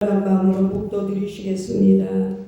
마음으로 묵도 드리시겠습니다.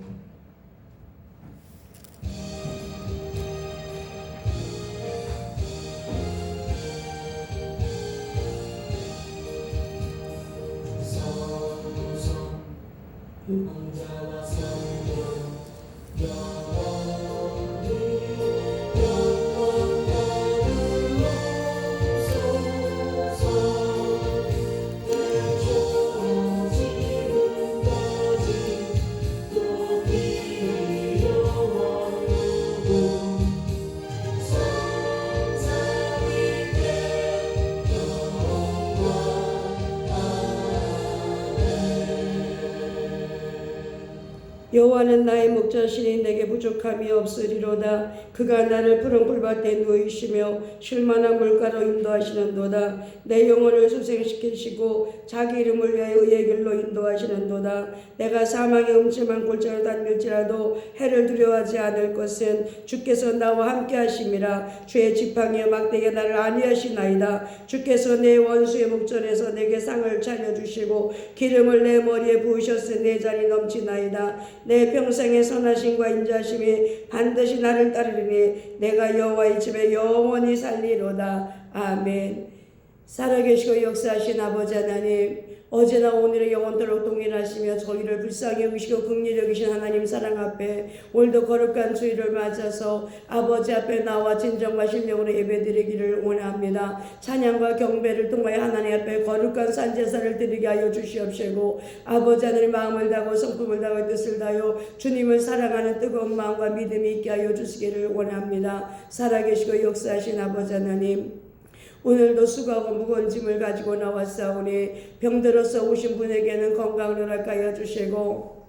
여호와는 나의 목자시니 내게 부족함이 없으리로다. 그가 나를 푸른 풀밭에 누이시며 쉴만한 물가로 인도하시는도다. 내 영혼을 수생시키시고 자기 이름을 위하여 의의 길로 인도하시는도다. 내가 사망의 음침한 골짜기를 다닐지라도 해를 두려워하지 않을 것은 주께서 나와 함께 하심이라. 주의 지팡이와 막대기가 나를 안위하시나이다. 주께서 내 원수의 목전에서 내게 상을 차려주시고 기름을 내 머리에 부으셨으니 내 잔이 넘치나이다. 내 평생의 선하심과 인자심이 반드시 나를 따르리니 내가 여호와의 집에 영원히 살리로다. 아멘. 살아계시고 역사하신 아버지 하나님, 어제나 오늘의 영원토록 동일하시며 저희를 불쌍히 여기시고 긍휼히 여기신 하나님 사랑 앞에 오늘도 거룩한 주일을 맞아서 아버지 앞에 나와 진정과 신령으로 예배드리기를 원합니다. 찬양과 경배를 통하여 하나님 앞에 거룩한 산제사를 드리게 하여 주시옵시고, 아버지 하나님 마음을 다하고 성품을 다하고 뜻을 다하여 주님을 사랑하는 뜨거운 마음과 믿음이 있게 하여 주시기를 원합니다. 살아계시고 역사하신 아버지 하나님, 오늘도 수고하고 무거운 짐을 가지고 나왔사오니 병들어서 오신 분에게는 건강을 허락하여 주시고,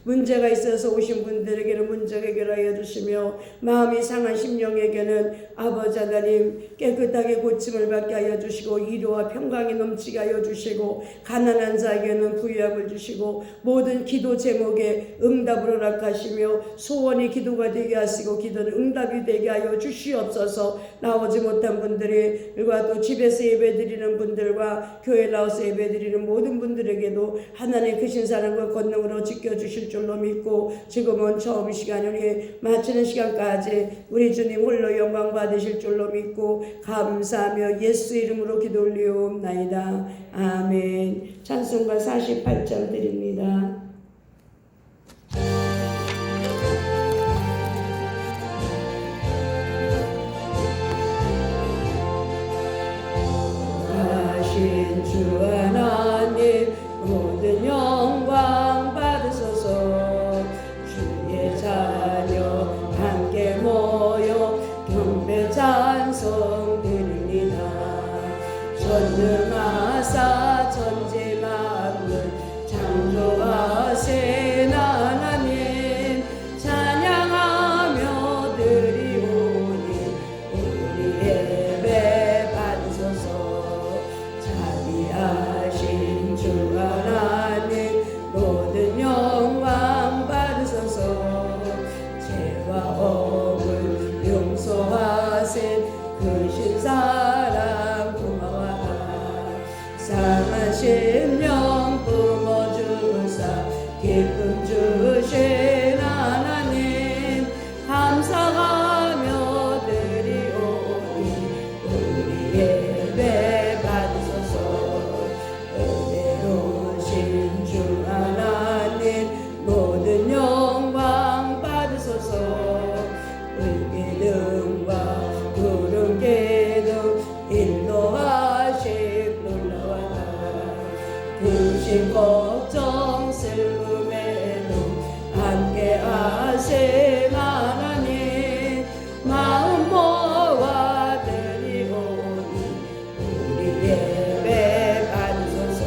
문제가 있어서 오신 분들에게는 문제가 해결하여 주시며, 마음이 상한 심령에게는 아버지 하나님 깨끗하게 고침을 받게 하여 주시고, 위로와 평강이 넘치게 하여 주시고, 가난한 자에게는 부유함을 주시고, 모든 기도 제목에 응답을 허락하시며 소원이 기도가 되게 하시고 기도는 응답이 되게 하여 주시옵소서. 나오지 못한 분들과 또 집에서 예배드리는 분들과 교회 나와서 예배드리는 모든 분들에게도 하나님의 크신 사랑과 권능으로 지켜주실 줄로 믿고, 지금은 처음 시간을 마치는 시간까지 우리 주님 홀로 영광 받으실 줄로 믿고 감사하며 예수 이름으로 기도 올리옵나이다. 아멘. 찬송가 48장 드립니다. 하신 주 하나님 모든 영광 받으소서. 주의 자녀 함께 모여 경배 찬송 드립니다. 전능하사 천지 만물 창조하신 하나님 찬양하며 드리오니 우리 예배 받으소서. 자비하신 주 하나님 모든 영광 받으소서. 죄와 억을 용서하신 크신 사랑 고마워라. 상한 심령 뿜어주사 기쁨 주신 하나님 감사하며 드리오니 우리 예배 받으소서. 은혜로우신 주 하나님 모든 영광 받으소서. 불기둥과 구름 기둥 인도하심 놀라워라. 근심 걱정 슬픔에도 함께 하신 하나님 마음 모아 드리오니 우리 예배 받으소서.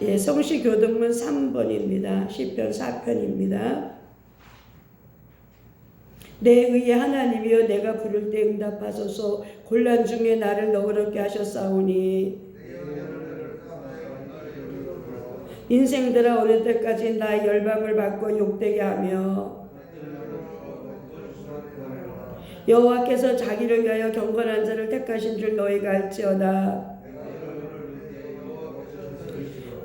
예, 성시교동문 3번입니다. 시편 4편입니다. 내 의의 하나님이여 내가 부를 때 응답하소서. 곤란 중에 나를 너그럽게 하셨사오니 인생들아 어느 때까지 나의 열방을 받고 욕되게 하며 여호와께서 자기를 위하여 경건한 자를 택하신 줄 너희가 알지어다.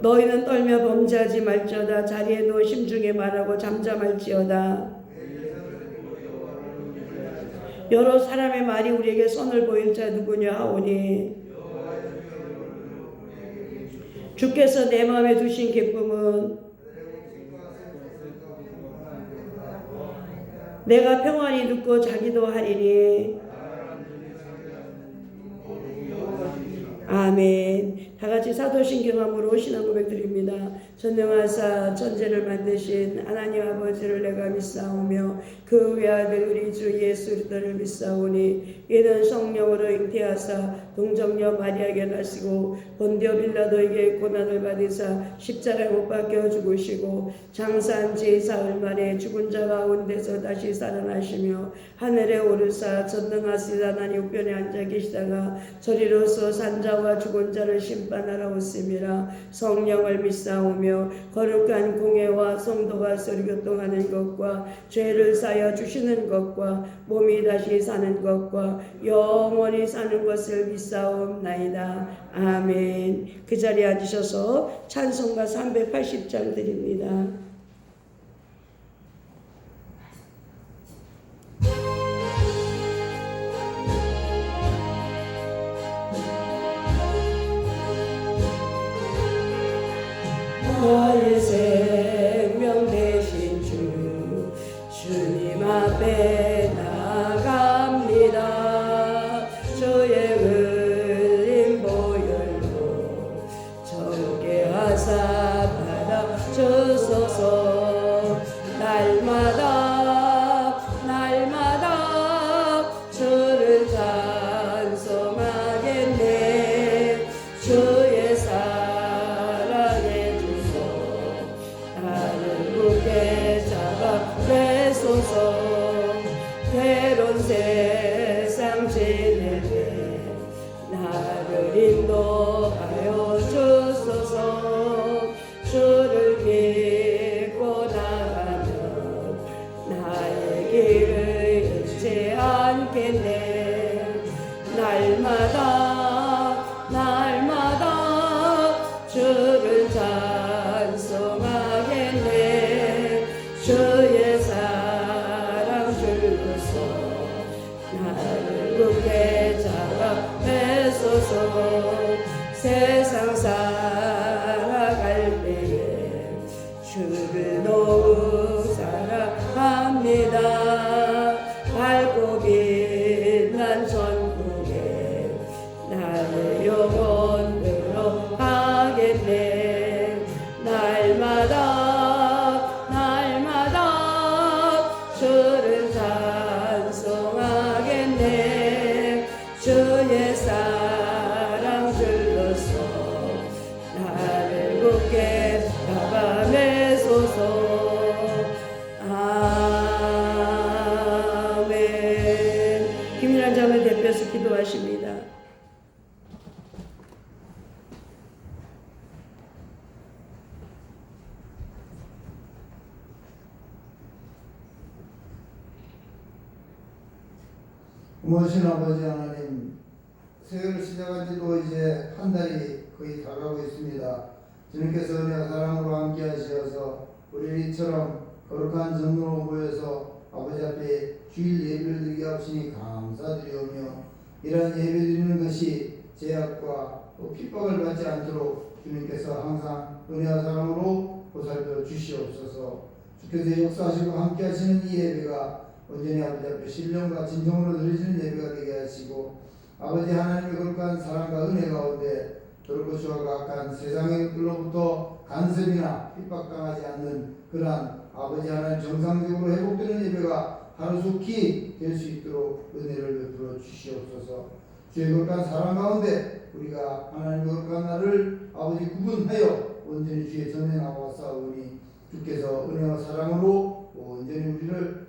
너희는 떨며 범죄하지 말지어다. 자리에 누워 심중에 말하고 잠잠할지어다. 여러 사람의 말이 우리에게 선을 보일 자 누구냐 하오니 주께서 내 마음에 두신 기쁨은 내가 평안히 듣고 자기도 하리니. 아멘. 다같이 사도신경함으로 신앙 고백드립니다. 전능하사 천지를 만드신 하나님 아버지를 내가 믿사오며 그 외아들 우리 주 예수 그리스도를 믿사오니 이는 성령으로 잉태하사 동정녀 마리아에게 나시고 본디오 빌라도에게 고난을 받으사 십자가에 못 박혀 죽으시고 장사한 지 사흘 만에 죽은 자 가운데서 다시 살아나시며 하늘에 오르사 전능하신 하나님 우편에 앉아 계시다가 저리로서 산자와 죽은 자를 심판하러 오심이라. 성령을 믿사오며 거룩한 공회와 성도가 서로 교통하는 것과 죄를 사여 주시는 것과 몸이 다시 사는 것과 영원히 사는 것을 믿사옵나이다. 아멘. 그 자리에 앉으셔서 찬송가 380장 드립니다. 나의 생명 되신 주 주님 앞에 나갑니다. 주의 흘린 보혈로 정케 하사 받아 주소서. 날마다 주를 찬송하겠네. 주의 사랑에 주소 나를 굳게 잡아 빼소서. 괴로운 세상 지낼 때 나를 인도하여 주소서. 주를 믿고 나가면 나의 길을 잃지 않겠네. 날마다 주를 찬송하겠네. 주의 사랑 줄로서 나를 굳게 잡아 빼소서. 세상 살아갈 때에 주를 더욱 사랑합니다. 밝고 빛난 천국에 나의 영혼 들어가겠네. 날마다 주를 찬송하겠네. 주의 사랑 줄로서 나를 굳게 잡아내소서. 아멘. 김일환 장을 대표해서 기도하십니다. 고마우신 아버지 하나님, 새해를 시작한 지도 이제 한 달이 거의 다가오고 있습니다. 주님께서 은혜와 사랑으로 함께 하시어서 우리 이처럼 거룩한 정으로 모여서 아버지 앞에 주일 예배를 드리게 하시니 감사드리오며, 이러한 예배 드리는 것이 제약과 또 핍박을 받지 않도록 주님께서 항상 은혜와 사랑으로 보살펴 주시옵소서. 주께서 역사하시고 함께 하시는 이 예배가 온전히 아버지 앞에 신령과 진정으로 드려지는 예배가 되게 하시고, 아버지 하나님의 거룩한 사랑과 은혜 가운데 돌고시와 각한 세상의 것들로부터 간섭이나 핍박당하지 않는 그러한 아버지 하나님 정상적으로 회복되는 예배가 하루속히 될 수 있도록 은혜를 베풀어 주시옵소서. 주의 거룩한 사랑 가운데 우리가 하나님의 거룩한 날을 아버지 구분하여 온전히 주의 전에 나와 싸우니 주께서 은혜와 사랑으로 온전히 우리를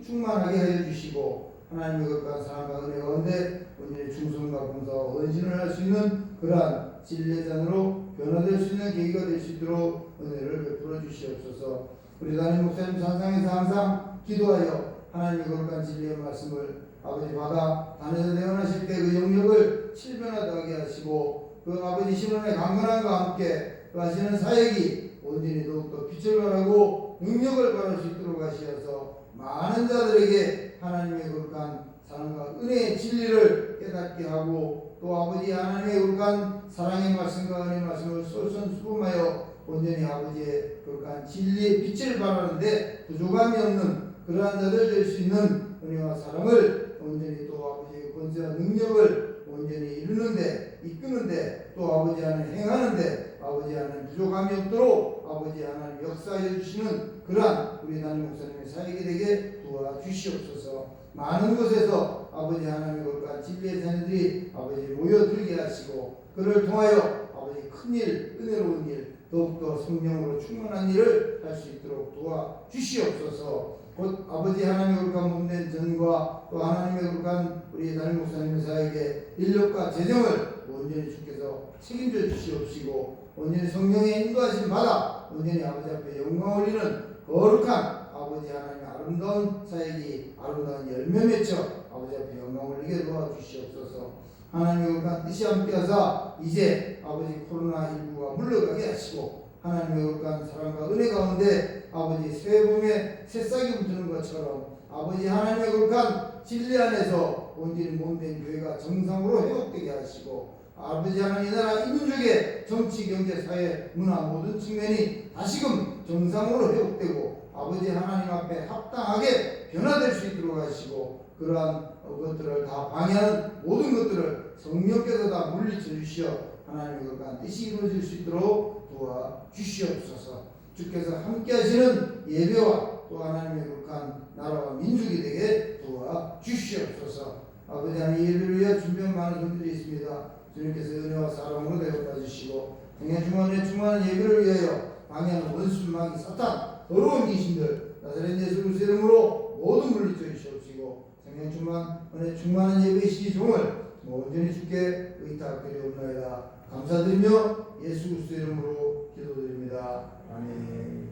충만하게 하여 주시고, 하나님의 거룩한 사랑과 은혜 가운데 온전히 충성과 봉사와 헌신을 할 수 있는 그러한 진리의 잔으로 변화될 수 있는 계기가 될 수 있도록 은혜를 베풀어 주시옵소서. 우리 담임 목사님 산상에서 항상 기도하여 하나님의 거룩한 진리의 말씀을 아버지 받아 단에서 태어나실 때 그 영역을 칠변하게 하시고 그 아버지 신원의 강건함과 함께 그 하시는 사역이 온전히 더욱더 빛을 발하고 능력을 발할 수 있도록 하시어서 많은 자들에게 하나님의 거룩한 사랑과 은혜의 진리를 깨닫게 하고 또 아버지 하나님의 거룩한 사랑의 말씀과 은혜의 말씀을 솔선수범하여 온전히 아버지의 거룩한 진리의 빛을 발하는데 부족함이 없는 그러한 자들 될 수 있는 은혜와 사랑을 온전히 또 아버지의 권세와 능력을 온전히 이루는데 이끄는데 또 아버지 하나님 행하는데 아버지 하나님 부족함이 없도록 아버지 하나님 역사해 주시는 그러한 우리 담임 목사님의 사역이 되게 도와주시옵소서. 많은 곳에서 아버지 하나님의 거룩한 진리의 자녀들이 아버지 모여들게 하시고 그를 통하여 아버지 큰일 은혜로운 일 더욱더 성령으로 충만한 일을 할 수 있도록 도와주시옵소서. 곧 아버지 하나님의 거룩한 몸된 전과 또 하나님의 거룩한 우리 담임 목사님의 사역의 인력과 재정을 온전히 주께서 책임져 주시옵시고 온전히 성령의 인도하심 받아 온전히 아버지 앞에 영광 올리는 거룩한 아버지 하나님의 아름다운 사역이 아름다운 열매 맺혀 아버지 앞에 영광 올리게 도와주시옵소서. 하나님의 거룩한 뜻이 함께하사 이제 아버지 코로나19가 물러가게 하시고 하나님의 거룩한 사랑과 은혜 가운데 아버지 새봄에 새싹이 붙는 것처럼 아버지 하나님의 거룩한 진리 안에서 온전히 몸된 교회가 정상으로 회복되게 하시고 아버지 하나님 이 나라 인민족의 정치, 경제, 사회, 문화 모든 측면이 다시금 정상으로 회복되고 아버지 하나님 앞에 합당하게 변화될 수 있도록 하시고 그러한 것들을 다 방해하는 모든 것들을 성령께서 다 물리쳐 주시어 하나님의 거룩한 뜻이 이루어질 수 있도록 도와주시옵소서. 주께서 함께 하시는 예배와 또 하나님의 거룩한 나라와 민족이 되게 도와주시옵소서. 아버지 하나님 예배를 위해 준비한 많은 분들이 있습니다. 주님께서 은혜와 사랑으로 대접해 주시고 성령 충만에 충만한 예배를 위하여 방해하는 원수 마귀 사탄 더러운 귀신들 나사렛 예수 그리스도 이름으로 모든 물리쳐 주시옵시고 성령 충만 은혜 충만한 예배의 시종을 온전히 주께 의탁드리옵나이다. 감사드리며 예수 그리스도 이름으로 기도드립니다. 아멘.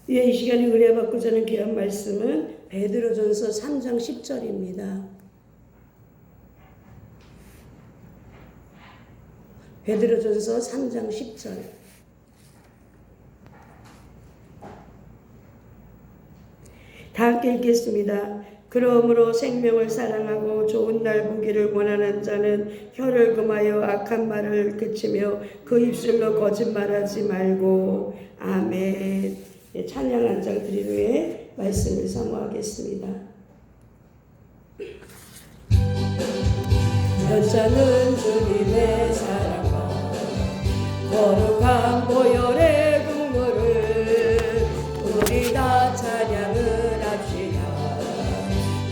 이 시간에 의뢰받고자 하는 귀한 말씀은 베드로전서 3장 10절입니다. 베드로전서 3장 10절. 다 함께 읽겠습니다. 그러므로 생명을 사랑하고 좋은 날 보기를 원하는 자는 혀를 금하여 악한 말을 그치며 그 입술로 거짓말하지 말고. 아멘. 찬양 한 장 드린 후에 말씀을 사모하겠습니다. 여자는 주님의 사랑과 거룩한 보혈의 국물을 우리 다 찬양을 합시다.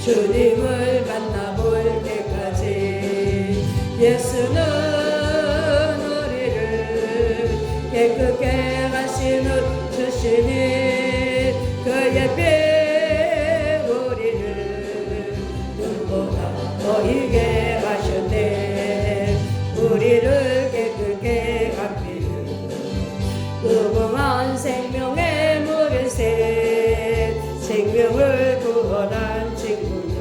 주님을 만나볼 때까지 예수는 우리를 깨끗게 하시는 주시니 그의 피 우리를 눈보다 더 이게 하셨네. 우리를 깨끗게 하기를 무궁한 생명의 물을 새 생명을 구원한 친구들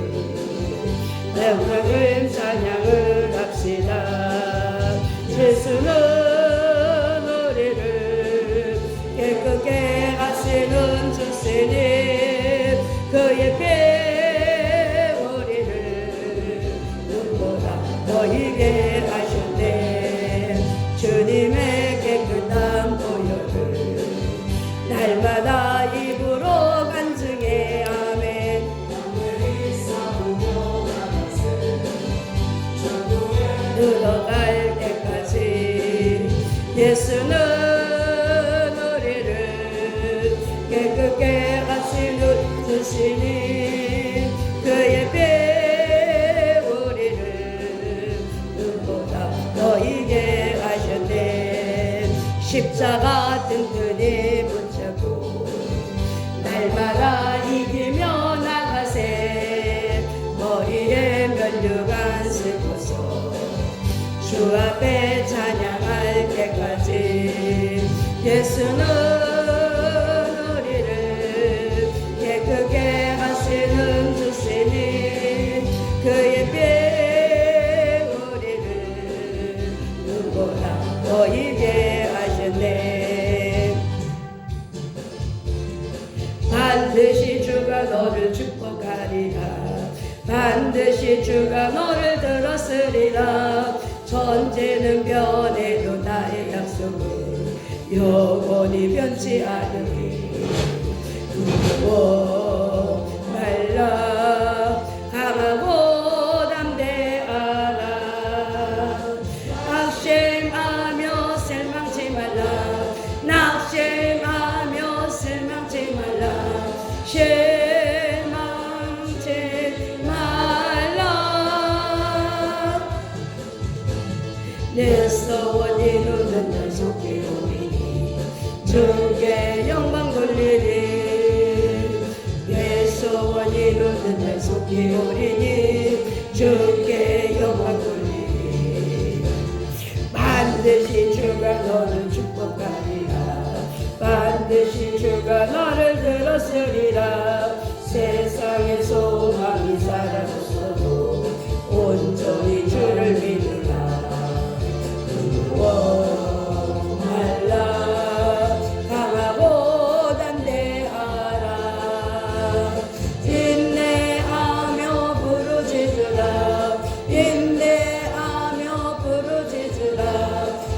영광을 찬양을 합시다. 예수는 깨끗게 하시는 주시니 그의 피 우리를 눈보다 더 이게 하셨네. 주님의 깨끗한 보혈을 날마다 입으로 간증해. 아멘. 들어갈 때까지 예수는 하시는 주시니 그의 배우리를 누구보다 너희게 하셨네. 십자가 튼튼히 붙잡고 날마다 이기며 나가세. 머리에 면류관 쓰고서 주 앞에 찬양할 때까지 예수는 우리를 깨끗게 하시는 주시니 그의 배우리를 누구나 너희게 하셨네. 반드시 주가 너를 축복하리라. 반드시 주가 너를 들었으리라. 천재는 변해도 나의 약속은 영원히 변치 않으리. 두고 말라 강하고 담대하라. 낙심하며 실망치 말라. 낙심하며 실망치 말라. 실망치 말라. 내 소원 이루는 날 속에 오리니 주께 영광 돌리리. 내 소원 이루는 날 속에 오리니 주께 영광 돌리리. 반드시 주가 너를 축복하리라. 반드시 주가 너를 들었으리라. 세상의 소망이 사라졌어도 온전히 주를 믿으라. 두고 말라 강하고 담대하라. 인내하며 부르짖으라. 인내하며 부르짖으라.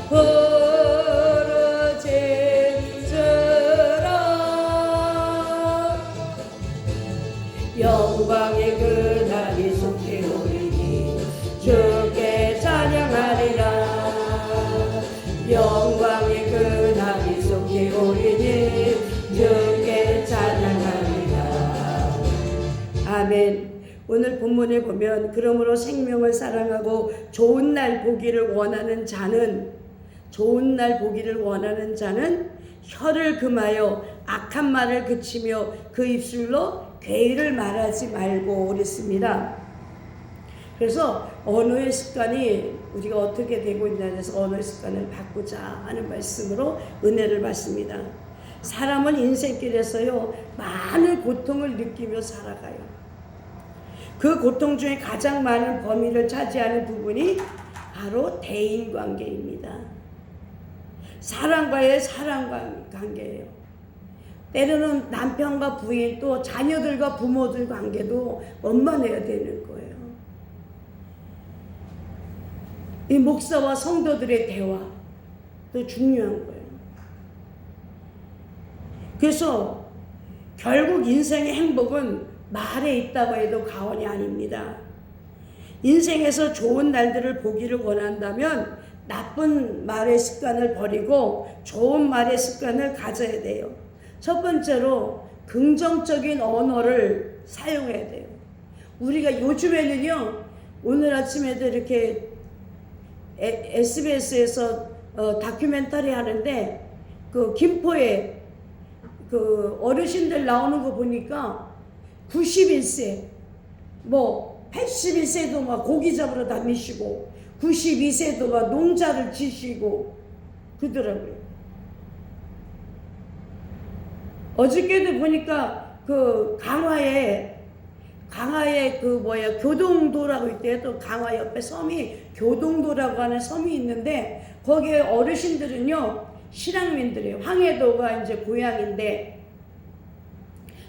부르짖으라. 영광의 그날이 속히 오리니 주께 찬양하리라. 영광의 그날이 속히 오리니 주께 찬양하리라. 아멘. 오늘 본문에 보면 그러므로 생명을 사랑하고 좋은 날 보기를 원하는 자는 혀를 금하여 악한 말을 그치며 그 입술로 괴의를 말하지 말고 그랬습니다. 그래서 언어의 습관이 우리가 어떻게 되고 있냐에 대해서 언어의 습관을 바꾸자 하는 말씀으로 은혜를 받습니다. 사람은 인생길에서요 많은 고통을 느끼며 살아가요. 그 고통 중에 가장 많은 범위를 차지하는 부분이 바로 대인관계입니다. 사람과의 사랑관계예요. 때로는 남편과 부인 또 자녀들과 부모들 관계도 원만해야 되는 거예요. 이 목사와 성도들의 대화도 중요한 거예요. 그래서 결국 인생의 행복은 말에 있다고 해도 과언이 아닙니다. 인생에서 좋은 날들을 보기를 원한다면 나쁜 말의 습관을 버리고 좋은 말의 습관을 가져야 돼요. 첫 번째로 긍정적인 언어를 사용해야 돼요. 우리가 요즘에는요, 오늘 아침에도 이렇게 SBS에서 다큐멘터리 하는데 그 김포에 그 어르신들 나오는 거 보니까 91세, 뭐 81세도 막 고기 잡으러 다니시고 92세도 막 농사를 지시고 그러더라고요. 어저께도 보니까 그 강화에 그 교동도라고 있대요. 또 강화 옆에 섬이 교동도라고 하는 섬이 있는데 거기에 어르신들은요 실향민들이에요. 황해도가 이제 고향인데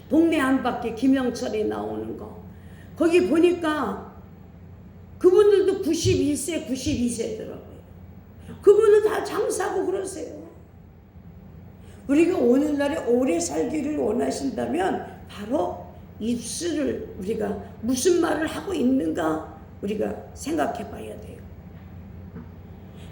동네 한 바퀴 김영철이 나오는 거 거기 보니까 그분들도 91세, 92세더라고요. 그분은 다 장사하고 그러세요. 우리가 오늘날에 오래 살기를 원하신다면 바로 입술을 우리가 무슨 말을 하고 있는가 우리가 생각해 봐야 돼요.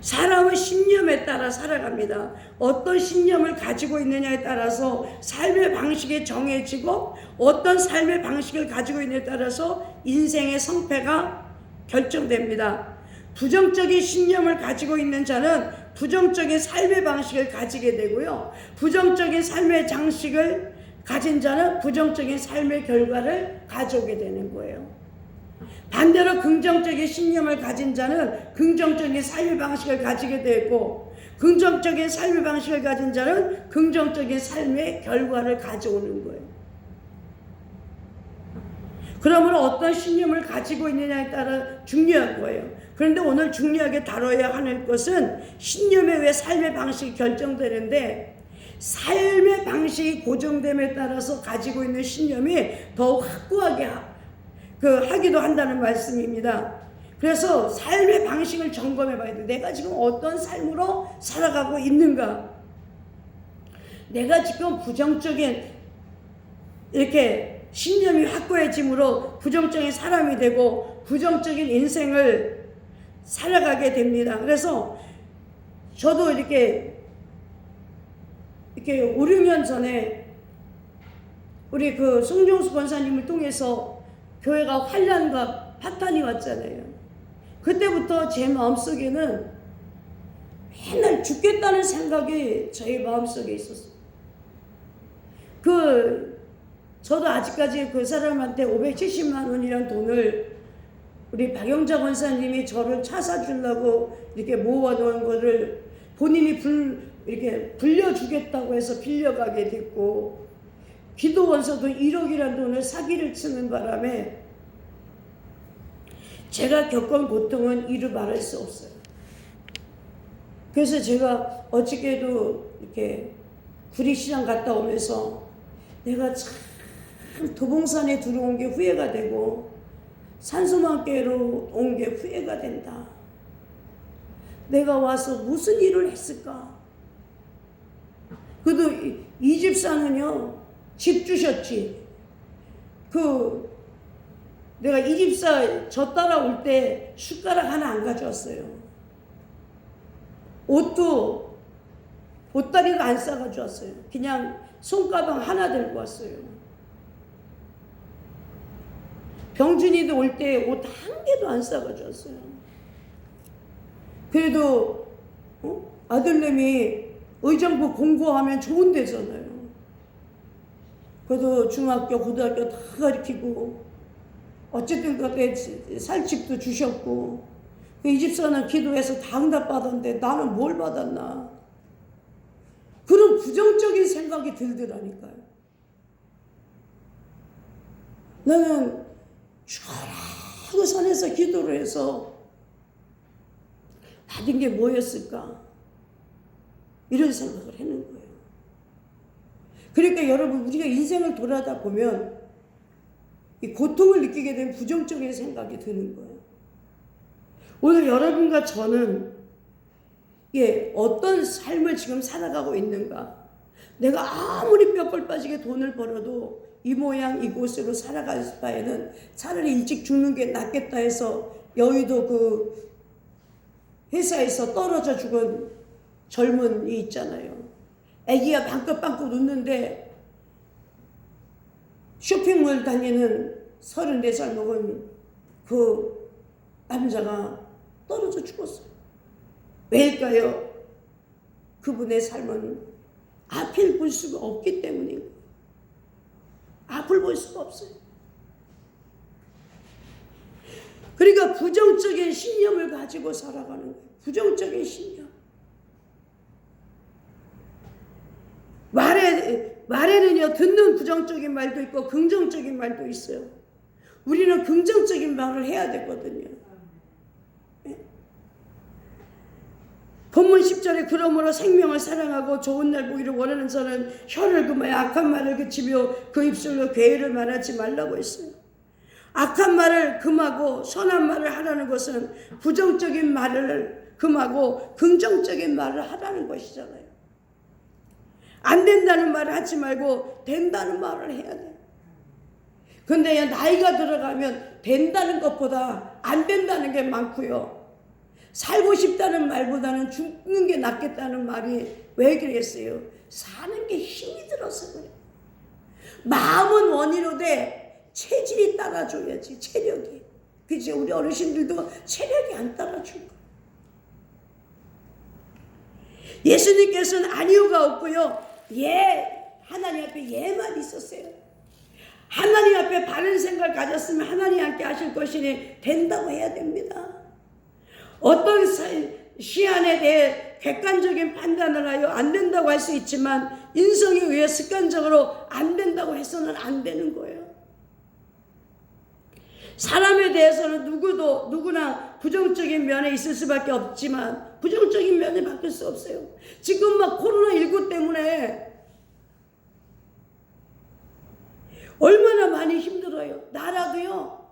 사람은 신념에 따라 살아갑니다. 어떤 신념을 가지고 있느냐에 따라서 삶의 방식이 정해지고 어떤 삶의 방식을 가지고 있느냐에 따라서 인생의 성패가 결정됩니다. 부정적인 신념을 가지고 있는 자는 부정적인 삶의 방식을 가지게 되고요. 부정적인 삶의 장식을 가진 자는 부정적인 삶의 결과를 가져오게 되는 거예요. 반대로 긍정적인 신념을 가진 자는 긍정적인 삶의 방식을 가지게 되고 긍정적인 삶의 방식을 가진 자는 긍정적인 삶의 결과를 가져오는 거예요. 그러므로 어떤 신념을 가지고 있느냐에 따라 중요한 거예요. 그런데 오늘 중요하게 다뤄야 하는 것은 신념에 왜 삶의 방식이 결정되는데 삶의 방식이 고정됨에 따라서 가지고 있는 신념이 더욱 확고하게 하기도 한다는 말씀입니다. 그래서 삶의 방식을 점검해 봐야 돼. 내가 지금 어떤 삶으로 살아가고 있는가? 내가 지금 부정적인 이렇게 신념이 확고해짐으로 부정적인 사람이 되고 부정적인 인생을 살아가게 됩니다. 그래서 저도 이렇게 5, 6년 전에 우리 송종수 권사님을 통해서 교회가 환란과 파탄이 왔잖아요. 그때부터 제 마음속에는 맨날 죽겠다는 생각이 저희 마음속에 있었어요. 저도 아직까지 그 사람한테 570만 원이란 돈을 우리 박영자 권사님이 저를 차 사주려고 이렇게 모아놓은 거를 본인이 이렇게 불려주겠다고 해서 빌려가게 됐고, 기도원서도 1억이란 돈을 사기를 치는 바람에 제가 겪은 고통은 이루 말할 수 없어요. 그래서 제가 어저께도 이렇게 구리시장 갔다 오면서 내가 참 도봉산에 들어온 게 후회가 되고 산소망교회로 온 게 후회가 된다. 내가 와서 무슨 일을 했을까? 그래도 이 집사는요, 집 주셨지. 내가 이 집사 저 따라올 때 숟가락 하나 안 가져왔어요. 옷도 보따리도 안 싸가져왔어요. 그냥 손가방 하나 들고 왔어요. 병준이도 올 때 옷 한 개도 안 싸가져왔어요. 그래도 아들내미 의정부 공부하면 좋은 데잖아요. 그래도 중학교, 고등학교 다 가르치고 어쨌든 그때 살 집도 주셨고 이 집사는 기도해서 다 응답받았는데 나는 뭘 받았나? 그런 부정적인 생각이 들더라니까요. 나는 쭉 산에서 기도를 해서 받은 게 뭐였을까? 이런 생각을 하는 거예요. 그러니까 여러분, 우리가 인생을 돌아다 보면 이 고통을 느끼게 된 부정적인 생각이 드는 거예요. 오늘 여러분과 저는 어떤 삶을 지금 살아가고 있는가? 내가 아무리 뼈골 빠지게 돈을 벌어도 이 모양 이곳으로 살아갈 바에는 차라리 일찍 죽는 게 낫겠다 해서 여의도 회사에서 떨어져 죽은 젊은이 있잖아요. 애기가 방긋방긋 웃는데 쇼핑몰 다니는 34살 먹은 그 남자가 떨어져 죽었어요. 왜일까요? 그분의 삶은 앞을 볼 수가 없기 때문인 거예요. 앞을 볼 수가 없어요. 그러니까 부정적인 신념을 가지고 살아가는 거예요. 부정적인 신념. 말에는요, 듣는 부정적인 말도 있고 긍정적인 말도 있어요. 우리는 긍정적인 말을 해야 되거든요. 본문 10절에 그러므로 생명을 사랑하고 좋은 날 보기를 원하는 자는 혀를 금하여 악한 말을 그치며 그 입술로 괴를 말하지 말라고 했어요. 악한 말을 금하고 선한 말을 하라는 것은 부정적인 말을 금하고 긍정적인 말을 하라는 것이잖아요. 안 된다는 말을 하지 말고 된다는 말을 해야 돼요. 근데 나이가 들어가면 된다는 것보다 안 된다는 게 많고요. 살고 싶다는 말보다는 죽는 게 낫겠다는 말이 왜 그랬어요? 사는 게 힘이 들어서 그래. 마음은 원이로되 체질이 따라줘야지. 체력이. 그치? 우리 어르신들도 체력이 안 따라줄 거야. 예수님께서는 아니요가 없고요. 하나님 앞에 예만 있었어요. 하나님 앞에 바른 생각을 가졌으면 하나님 함께 하실 것이니 된다고 해야 됩니다. 어떤 시안에 대해 객관적인 판단을 하여 안 된다고 할 수 있지만 인성에 의해 습관적으로 안 된다고 해서는 안 되는 거예요. 사람에 대해서는 누구나 부정적인 면에 있을 수밖에 없지만 부정적인 면이 바뀔 수 없어요. 지금 막 코로나19 때문에 얼마나 많이 힘들어요. 나라도요.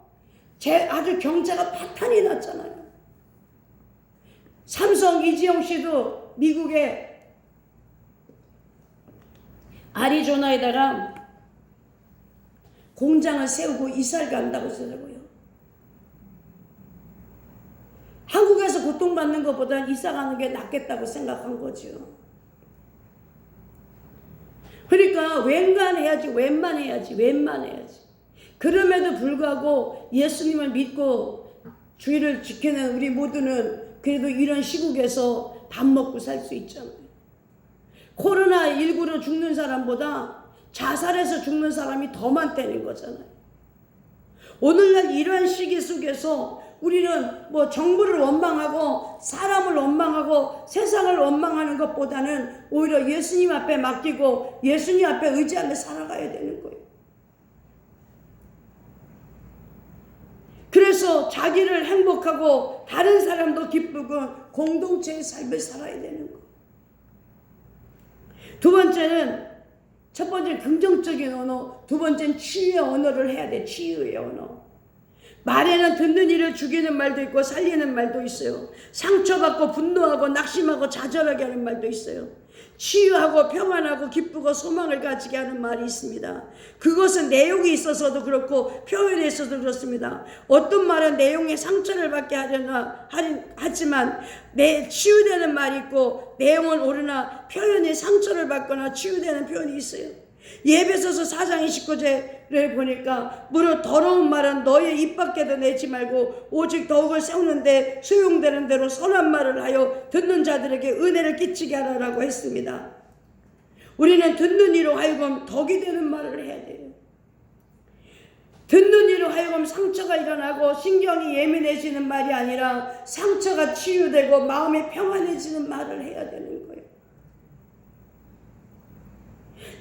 아주 경제가 파탄이 났잖아요. 삼성 이지영 씨도 미국의 아리조나에다가 공장을 세우고 이사를 간다고 하더라고요. 한국에서 고통받는 것보다 이사 가는 게 낫겠다고 생각한 거죠. 그러니까 웬만해야지. 그럼에도 불구하고 예수님을 믿고 주의를 지키는 우리 모두는 그래도 이런 시국에서 밥 먹고 살 수 있잖아요. 코로나19로 죽는 사람보다 자살해서 죽는 사람이 더 많다는 거잖아요. 오늘날 이러한 시기 속에서 우리는 뭐 정부를 원망하고 사람을 원망하고 세상을 원망하는 것보다는 오히려 예수님 앞에 맡기고 예수님 앞에 의지하며 살아가야 되는 거예요. 그래서 자기를 행복하고 다른 사람도 기쁘고 공동체의 삶을 살아야 되는 거예요. 두 번째는 첫 번째는 긍정적인 언어, 두 번째는 치유의 언어를 해야 돼. 치유의 언어. 말에는 듣는 이를 죽이는 말도 있고 살리는 말도 있어요. 상처받고 분노하고 낙심하고 좌절하게 하는 말도 있어요. 치유하고 평안하고 기쁘고 소망을 가지게 하는 말이 있습니다. 그것은 내용이 있어서도 그렇고 표현에 있어서도 그렇습니다. 어떤 말은 내용에 상처를 받게 하지만 치유되는 말이 있고 내용은 오르나 표현에 상처를 받거나 치유되는 표현이 있어요. 예배소서 4장 29절을 보니까 무릇 더러운 말은 너의 입 밖에도 내지 말고 오직 더욱을 세우는데 소용되는 대로 선한 말을 하여 듣는 자들에게 은혜를 끼치게 하라고 했습니다. 우리는 듣는 이로 하여금 덕이 되는 말을 해야 돼요. 듣는 이로 하여금 상처가 일어나고 신경이 예민해지는 말이 아니라 상처가 치유되고 마음이 평안해지는 말을 해야 되는 거예요.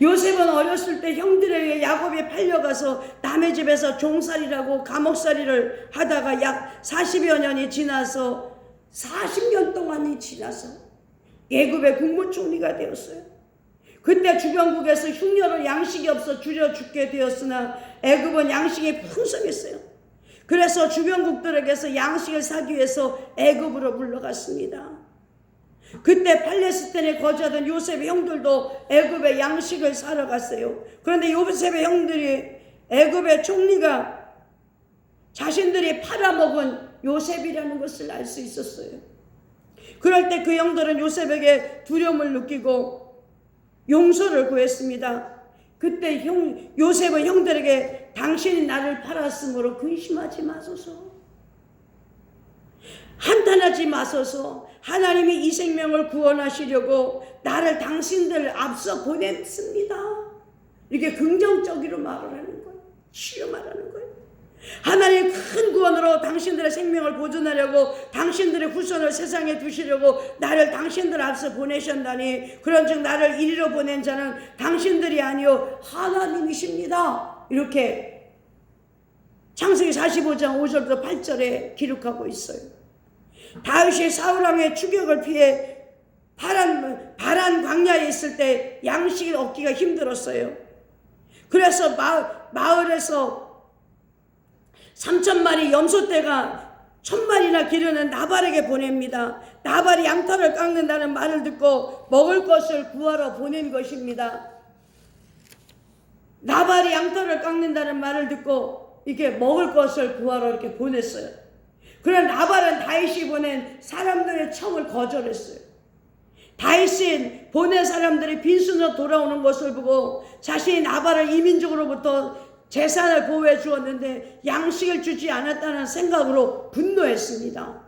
요셉은 어렸을 때 형들에게 야곱이 팔려가서 남의 집에서 종살이라고 감옥살이를 하다가 약 40여 년이 지나서 40년 동안이 지나서 애굽의 국무총리가 되었어요. 그때 주변국에서 흉년으로 양식이 없어 줄여 죽게 되었으나 애굽은 양식이 풍성했어요. 그래서 주변국들에게서 양식을 사기 위해서 애굽으로 물러갔습니다. 그때 팔레스타인에 거주하던 요셉의 형들도 애굽의 양식을 사러 갔어요. 그런데 요셉의 형들이 애굽의 총리가 자신들이 팔아먹은 요셉이라는 것을 알 수 있었어요. 그럴 때 그 형들은 요셉에게 두려움을 느끼고 용서를 구했습니다. 그때 요셉은 형들에게 당신이 나를 팔았으므로 근심하지 마소서, 한탄하지 마소서, 하나님이 이 생명을 구원하시려고 나를 당신들 앞서 보냈습니다. 이렇게 긍정적으로 말을 하는 거예요. 치유 말하는 거예요. 하나님의 큰 구원으로 당신들의 생명을 보존하려고 당신들의 후손을 세상에 두시려고 나를 당신들 앞서 보내셨다니 그런즉 나를 이리로 보낸 자는 당신들이 아니요 하나님이십니다. 이렇게 창세기 45장 5절부터 8절에 기록하고 있어요. 다윗이 사울왕의 추격을 피해 바란 광야에 있을 때 양식을 얻기가 힘들었어요. 그래서 마을에서 3,000마리 염소떼가 1,000마리나 기르는 나발에게 보냅니다. 나발이 양털을 깎는다는 말을 듣고 먹을 것을 구하러 보낸 것입니다. 나발이 양털을 깎는다는 말을 듣고 이렇게 먹을 것을 구하러 이렇게 보냈어요. 그런 나발은 다윗이 보낸 사람들의 청을 거절했어요. 다윗은 보낸 사람들이 빈손으로 돌아오는 것을 보고 자신이 나발을 이민족으로부터 재산을 보호해 주었는데 양식을 주지 않았다는 생각으로 분노했습니다.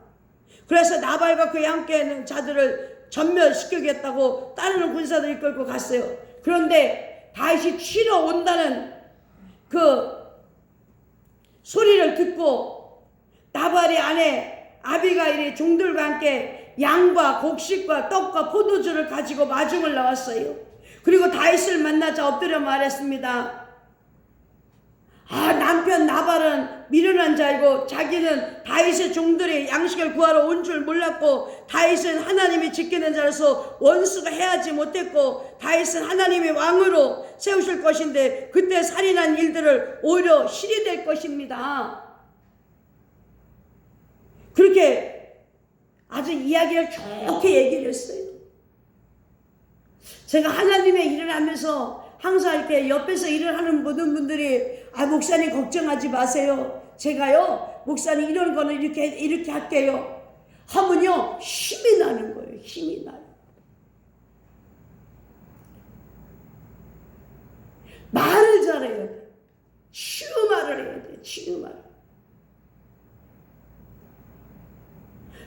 그래서 나발과 그와 함께 있는 자들을 전멸시키겠다고 따르는 군사들을 이끌고 갔어요. 그런데 다윗이 치러 온다는 그 소리를 듣고 나발의 아내 아비가일이 종들과 함께 양과 곡식과 떡과 포도주를 가지고 마중을 나왔어요. 그리고 다윗을 만나자 엎드려 말했습니다. 남편 나발은 미련한 자이고 자기는 다윗의 종들이 양식을 구하러 온 줄 몰랐고 다윗은 하나님이 지키는 자로서 원수가 해하지 못했고 다윗은 하나님의 왕으로 세우실 것인데 그때 살인한 일들을 오히려 실이 될 것입니다. 그렇게 아주 이야기를 좋게 얘기를 했어요. 제가 하나님의 일을 하면서 항상 이렇게 옆에서 일을 하는 모든 분들이 목사님 걱정하지 마세요. 제가요 목사님 이런 거는 이렇게 할게요 하면요 힘이 나는 거예요. 힘이 나요. 말을 잘해야 돼. 쉬운 말을 해야 돼. 쉬운 말.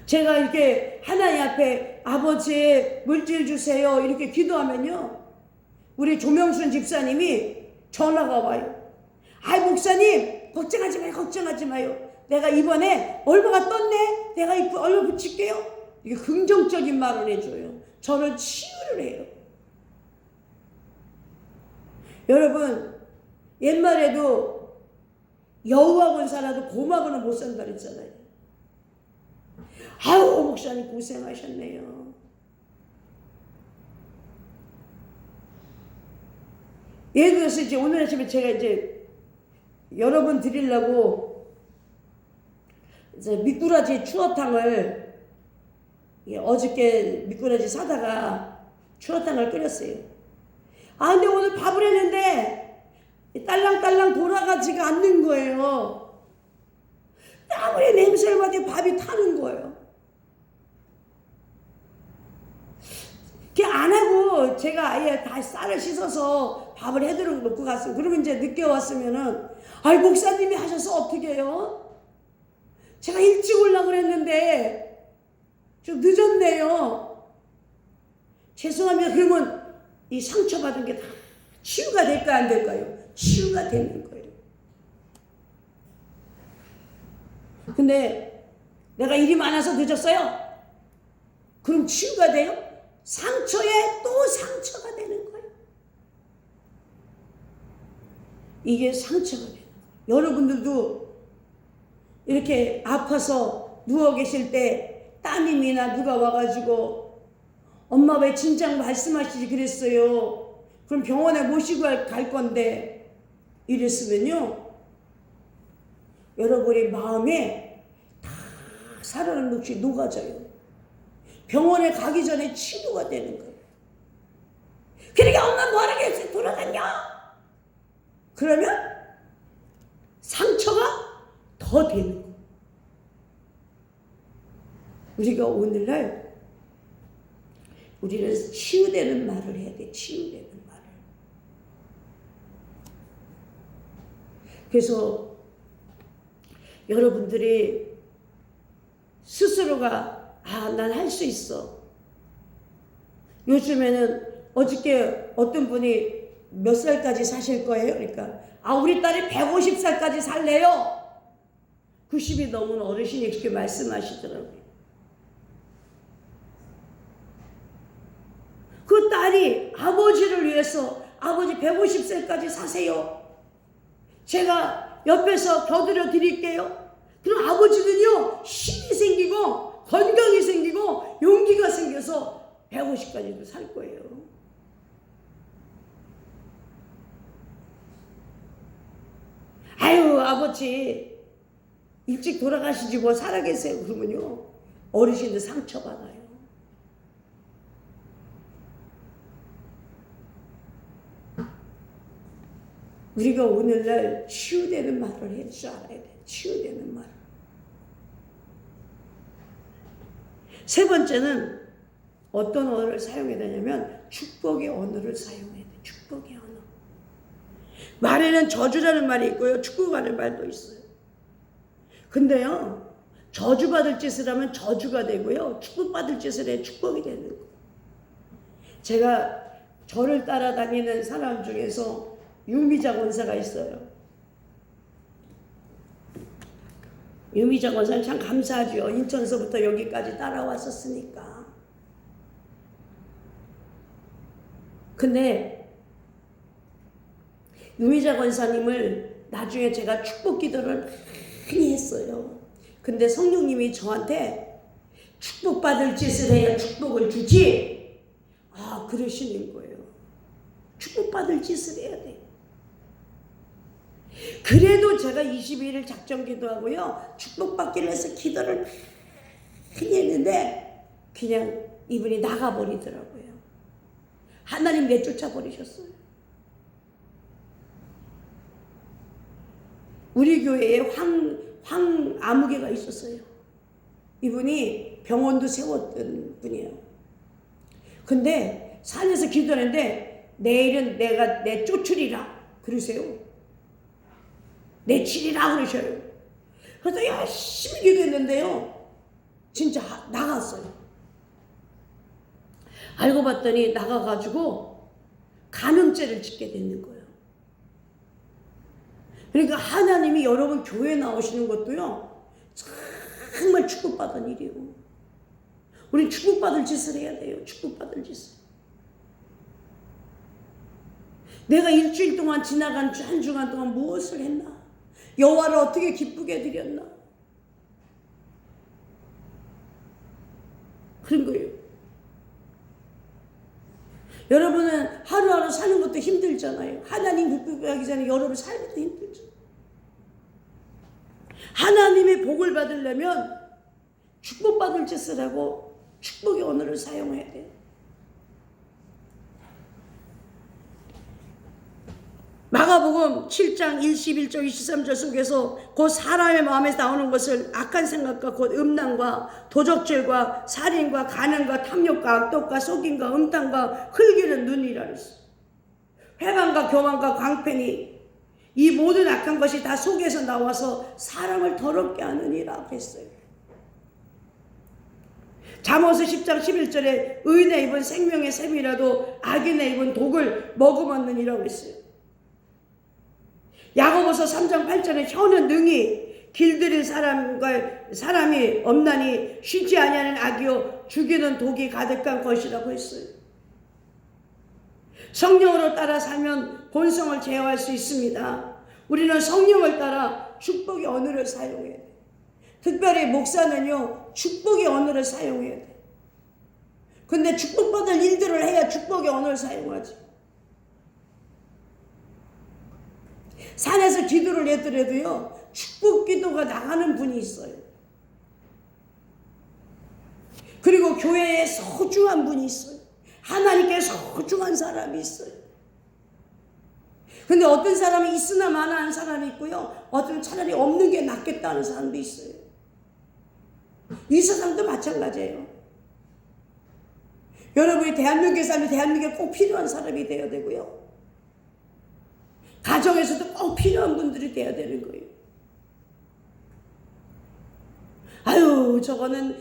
제가 이렇게 하나님 앞에 아버지 물질 주세요 이렇게 기도하면요 우리 조명순 집사님이 전화가 와요. 목사님 걱정하지 마요. 걱정하지 마요. 내가 이번에 얼마가 떴네. 내가 얼마 붙일게요. 이게 긍정적인 말을 해줘요. 저는 치유를 해요. 여러분 옛말에도 여우하고는 살아도 곰하고는 못 산다 그랬잖아요. 목사님 고생하셨네요. 예를 들어서 이제 오늘 아침에 제가 이제 여러분 드리려고 이제 미꾸라지 추어탕을 어저께 미꾸라지 사다가 추어탕을 끓였어요. 근데 오늘 밥을 했는데 딸랑딸랑 돌아가지가 않는 거예요. 아무리 냄새를 맡아도 밥이 타는 거예요. 그게 안 하고 제가 아예 다 쌀을 씻어서 밥을 해드리고 놓고 갔어요. 그러면 이제 늦게 왔으면은 목사님이 하셔서 어떻게 해요? 제가 일찍 오려고 그랬는데 좀 늦었네요. 죄송합니다. 그러면 이 상처받은 게 다 치유가 될까 안 될까요? 치유가 되는 거예요. 근데 내가 일이 많아서 늦었어요. 그럼 치유가 돼요? 상처에 또 상처가 되는 거예요. 이게 상처가 돼요. 여러분들도 이렇게 아파서 누워 계실 때 따님이나 누가 와가지고 엄마 왜 진작 말씀하시지 그랬어요. 그럼 병원에 모시고 갈 건데 이랬으면요. 여러분의 마음에 다 살아난 몫이 녹아져요. 병원에 가기 전에 치료가 되는 거예요. 그러니까 엄마 뭐하러 돌아다녀? 그러면 상처가 더 되는 거예요. 우리가 오늘날 우리는 치유되는 말을 해야 돼. 치유되는 말을. 그래서 여러분들이 스스로가 난 할 수 있어. 요즘에는 어저께 어떤 분이 몇 살까지 사실 거예요? 그러니까 우리 딸이 150살까지 살래요. 90이 넘은 어르신이 그렇게 말씀하시더라고요. 그 딸이 아버지를 위해서 아버지 150살까지 사세요. 제가 옆에서 겨드려 드릴게요. 그럼 아버지는요 힘이 생기고 건강이 생기고 용기가 생겨서 150까지도 살 거예요. 아버지 일찍 돌아가시지 뭐 살아계세요. 그러면요 어르신들 상처받아요. 우리가 오늘날 치유되는 말을 할 줄 알아야 돼. 치유되는 말. 세 번째는 어떤 언어를 사용해야 되냐면 축복의 언어를 사용해야 돼. 축복의 언어. 말에는 저주라는 말이 있고요. 축복하는 말도 있어요. 근데요, 저주받을 짓을 하면 저주가 되고요. 축복받을 짓을 해 축복이 되는 거예요. 제가 저를 따라다니는 사람 중에서 유미자 권사가 있어요. 유미자 권사는 참 감사하죠. 인천서부터 여기까지 따라왔었으니까. 근데 유미자 권사님을 나중에 제가 축복 기도를 많이 했어요. 근데 성령님이 저한테 축복받을 짓을 해야 축복을 주지. 그러시는 거예요. 축복받을 짓을 해야 돼. 그래도 제가 22일 작정 기도하고요. 축복받기를 해서 기도를 많이 했는데 그냥 이분이 나가버리더라고요. 하나님 내쫓아 버리셨어요. 우리 교회에 황 아무개가 있었어요. 이분이 병원도 세웠던 분이에요. 근데 산에서 기도하는데 내일은 내가 내쫓으리라 그러세요. 내치리라 그러셔요. 그래서 열심히 기도했는데요. 진짜 나갔어요. 알고 봤더니 나가가지고 간음죄를 짓게 되는 거예요. 그러니까 하나님이 여러분 교회 나오시는 것도요. 정말 축복받은 일이에요. 우리 축복받을 짓을 해야 돼요. 축복받을 짓을. 내가 일주일 동안 지나간 한 주간 동안 무엇을 했나? 여호와를 어떻게 기쁘게 드렸나? 그런 거예요. 여러분은 하루하루 사는 것도 힘들잖아요. 하나님 기쁘게 하기 전에 여러분 살는 것도 힘들죠. 하나님의 복을 받으려면 축복받을 짓을 하고 축복의 언어를 사용해야 돼요. 마가복음 7장 21절 23절 속에서 곧 사람의 마음에서 나오는 것을 악한 생각과 곧 음란과 도적질과 살인과 간음과 탐욕과 악독과 속임과 음탕과 흘기는 눈이라 그랬어요. 회방과 교만과 광팬이 이 모든 악한 것이 다 속에서 나와서 사람을 더럽게 하느니라 그랬어요. 잠언서 10장 11절에 의인의 입은 생명의 샘이라도 악인의 입은 독을 머금었느니라 그랬어요. 야고보서 3장 8절에 혀는 능히 길들일 사람이 없나니 쉬지 아니하는 악이요 죽이는 독이 가득한 것이라고 했어요. 성령으로 따라 살면 본성을 제어할 수 있습니다. 우리는 성령을 따라 축복의 언어를 사용해야 돼요. 특별히 목사는요 축복의 언어를 사용해야 돼요. 근데 축복받을 일들을 해야 축복의 언어를 사용하지. 산에서 기도를 했더라도요 축복 기도가 나가는 분이 있어요. 그리고 교회에 소중한 분이 있어요. 하나님께 소중한 사람이 있어요. 근데 어떤 사람이 있으나 마나 하는 사람이 있고요. 어떤 차라리 없는 게 낫겠다는 사람도 있어요. 이 세상도 마찬가지예요. 여러분이 대한민국에 살면 대한민국에 꼭 필요한 사람이 되어야 되고요. 가정에서도 꼭 필요한 분들이 돼야 되는 거예요. 아유 저거는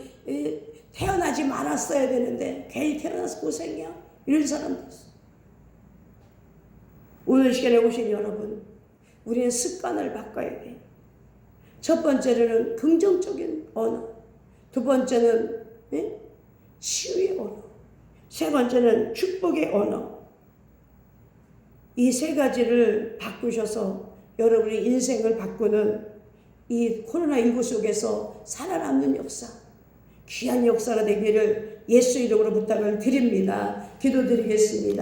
태어나지 말았어야 되는데 괜히 태어나서 고생이야. 이런 사람도 있어. 오늘 시간에 오신 여러분, 우리는 습관을 바꿔야 돼. 첫 번째로는 긍정적인 언어, 두 번째는 치유의 언어, 세 번째는 축복의 언어. 이 세 가지를 바꾸셔서 여러분의 인생을 바꾸는 이 코로나19 속에서 살아남는 역사, 귀한 역사가 되기를 예수 이름으로 부탁을 드립니다. 기도드리겠습니다.